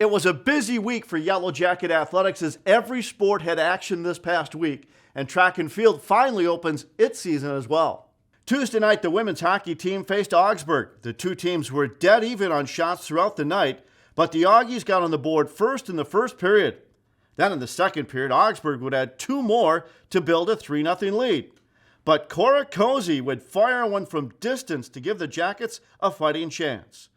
It was a busy week for Yellow Jacket athletics as every sport had action this past week, and track and field finally opens its season as well. Tuesday night, the women's hockey team faced Augsburg. The two teams were dead even on shots throughout the night, but the Augies got on the board first in the first period. Then in the second period, Augsburg would add two more to build a 3-0 lead. But Cora Cozy would fire one from distance to give the Jackets a fighting chance.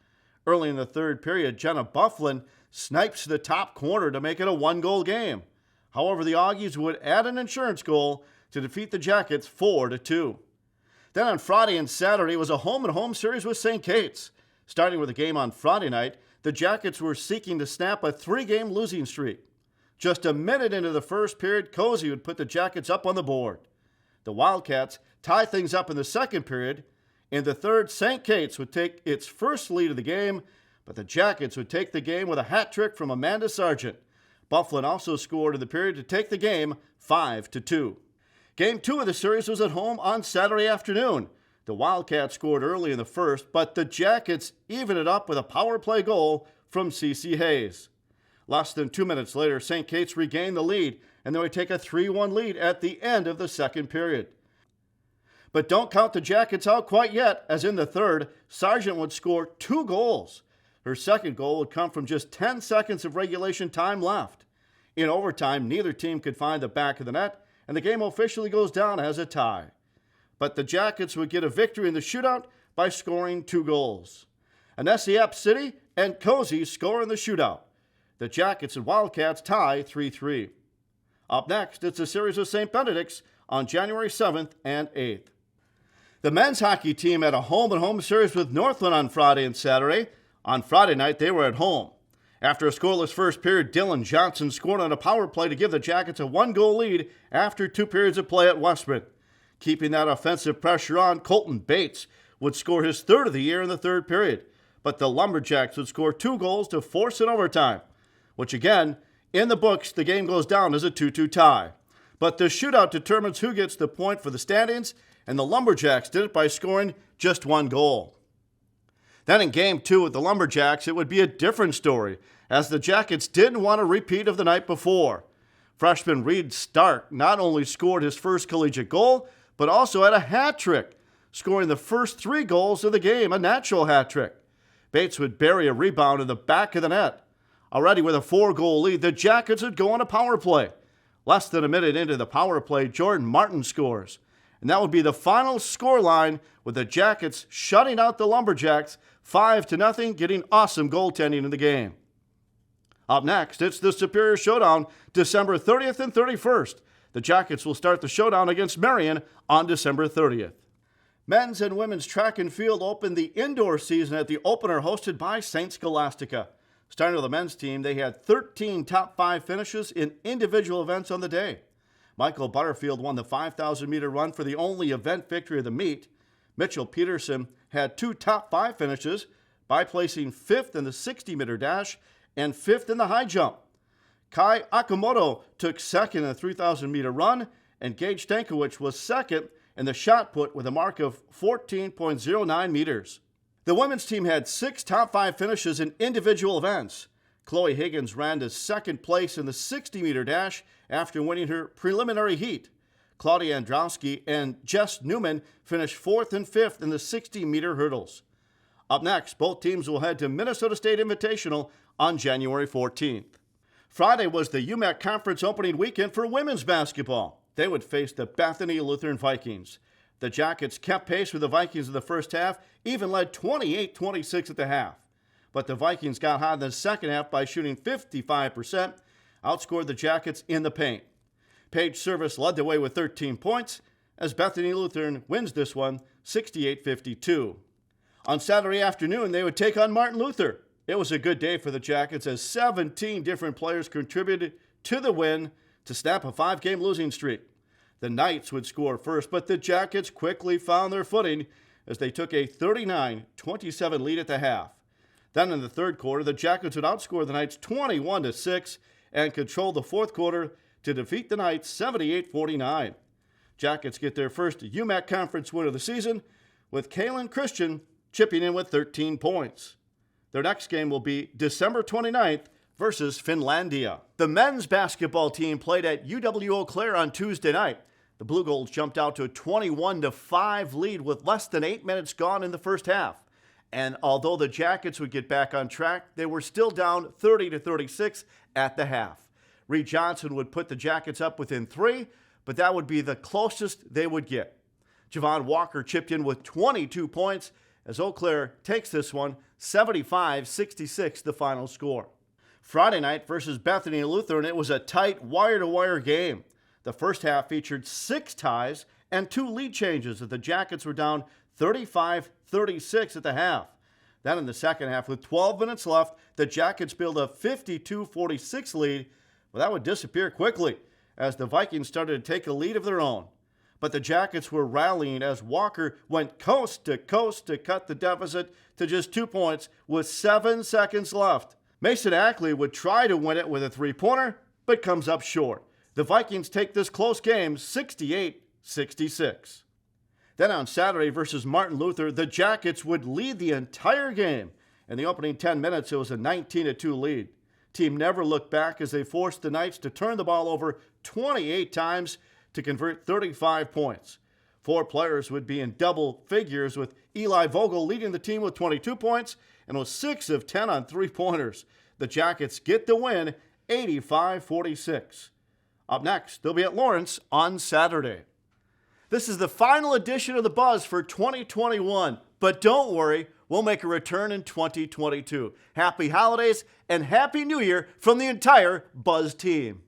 Early in the third period, Jenna Bufflin snipes to the top corner to make it a one-goal game. However, the Augies would add an insurance goal to defeat the Jackets 4-2. Then on Friday and Saturday, it was a home-and-home series with St. Kate's. Starting with a game on Friday night, the Jackets were seeking to snap a 3-game losing streak. Just a minute into the first period, Cozy would put the Jackets up on the board. The Wildcats tie things up in the second period. In the third, St. Kate's would take its first lead of the game, but the Jackets would take the game with a hat trick from Amanda Sargent. Bufflin also scored in the period to take the game 5-2. Game 2 of the series was at home on Saturday afternoon. The Wildcats scored early in the first, but the Jackets evened it up with a power play goal from Cece Hayes. Less than 2 minutes later, St. Kate's regained the lead, and they would take a 3-1 lead at the end of the second period. But don't count the Jackets out quite yet, as in the third, Sargent would score 2 goals. Her second goal would come from just 10 seconds of regulation time left. In overtime, neither team could find the back of the net, and the game officially goes down as a tie. But the Jackets would get a victory in the shootout by scoring 2 goals. Anesiap City and Cozy score in the shootout. The Jackets and Wildcats tie 3-3. Up next, it's a series of St. Benedict's on January 7th and 8th. The men's hockey team had a home-and-home series with Northland on Friday and Saturday. On Friday night, they were at home. After a scoreless first period, Dylan Johnson scored on a power play to give the Jackets a 1-goal lead after 2 periods of play at Westman. Keeping that offensive pressure on, Colton Bates would score his 3rd of the year in the 3rd period. But the Lumberjacks would score 2 goals to force it overtime, which again, in the books, the game goes down as a 2-2 tie. But the shootout determines who gets the point for the standings, and the Lumberjacks did it by scoring just 1 goal. Then in Game 2 with the Lumberjacks, it would be a different story, as the Jackets didn't want a repeat of the night before. Freshman Reed Stark not only scored his first collegiate goal, but also had a hat trick, scoring the first 3 goals of the game, a natural hat trick. Bates would bury a rebound in the back of the net. Already with a 4-goal lead, the Jackets would go on a power play. Less than a minute into the power play, Jordan Martin scores. And that would be the final scoreline, with the Jackets shutting out the Lumberjacks 5-0, getting awesome goaltending in the game. Up next, it's the Superior Showdown, December 30th and 31st. The Jackets will start the showdown against Marion on December 30th. Men's and women's track and field opened the indoor season at the opener hosted by St. Scholastica. Starting with the men's team, they had 13 top 5 finishes in individual events on the day. Michael Butterfield won the 5,000-meter run for the only event victory of the meet. Mitchell Peterson had 2 top 5 finishes by placing 5th in the 60-meter dash and 5th in the high jump. Kai Akamoto took 2nd in the 3,000-meter run, and Gage Stankiewicz was 2nd in the shot put with a mark of 14.09 meters. The women's team had 6 top 5 finishes in individual events. Chloe Higgins ran to 2nd place in the 60-meter dash after winning her preliminary heat. Claudia Androwski and Jess Newman finished 4th and 5th in the 60-meter hurdles. Up next, both teams will head to Minnesota State Invitational on January 14th. Friday was the UMAC Conference opening weekend for women's basketball. They would face the Bethany Lutheran Vikings. The Jackets kept pace with the Vikings in the first half, even led 28-26 at the half. But the Vikings got hot in the second half by shooting 55%, outscored the Jackets in the paint. Paige Service led the way with 13 points, as Bethany Lutheran wins this one 68-52. On Saturday afternoon, they would take on Martin Luther. It was a good day for the Jackets as 17 different players contributed to the win to snap a 5-game losing streak. The Knights would score first, but the Jackets quickly found their footing as they took a 39-27 lead at the half. Then in the third quarter, the Jackets would outscore the Knights 21-6 and control the fourth quarter to defeat the Knights 78-49. Jackets get their first UMAC Conference win of the season, with Kaylin Christian chipping in with 13 points. Their next game will be December 29th versus Finlandia. The men's basketball team played at UW Eau Claire on Tuesday night. The Blue Goals jumped out to a 21-5 lead with less than 8 minutes gone in the first half. And although the Jackets would get back on track, they were still down 30-36 at the half. Reed Johnson would put the Jackets up within 3, but that would be the closest they would get. Javon Walker chipped in with 22 points as Eau Claire takes this one 75-66, the final score. Friday night versus Bethany Lutheran, it was a tight wire-to-wire game. The first half featured 6 ties and 2 lead changes as the Jackets were down 35-36 at the half. Then in the second half, with 12 minutes left, the Jackets built a 52-46 lead, but that would disappear quickly as the Vikings started to take a lead of their own. But the Jackets were rallying as Walker went coast to coast to cut the deficit to just 2 points with 7 seconds left. Mason Ackley would try to win it with a 3-pointer, but comes up short. The Vikings take this close game 68-66. Then on Saturday versus Martin Luther, the Jackets would lead the entire game. In the opening 10 minutes, it was a 19-2 lead. Team never looked back as they forced the Knights to turn the ball over 28 times to convert 35 points. 4 players would be in double figures, with Eli Vogel leading the team with 22 points and was 6 of 10 on 3-pointers. The Jackets get the win 85-46. Up next, they'll be at Lawrence on Saturday. This is the final edition of The Buzz for 2021, but don't worry, we'll make a return in 2022. Happy holidays and Happy New Year from the entire Buzz team.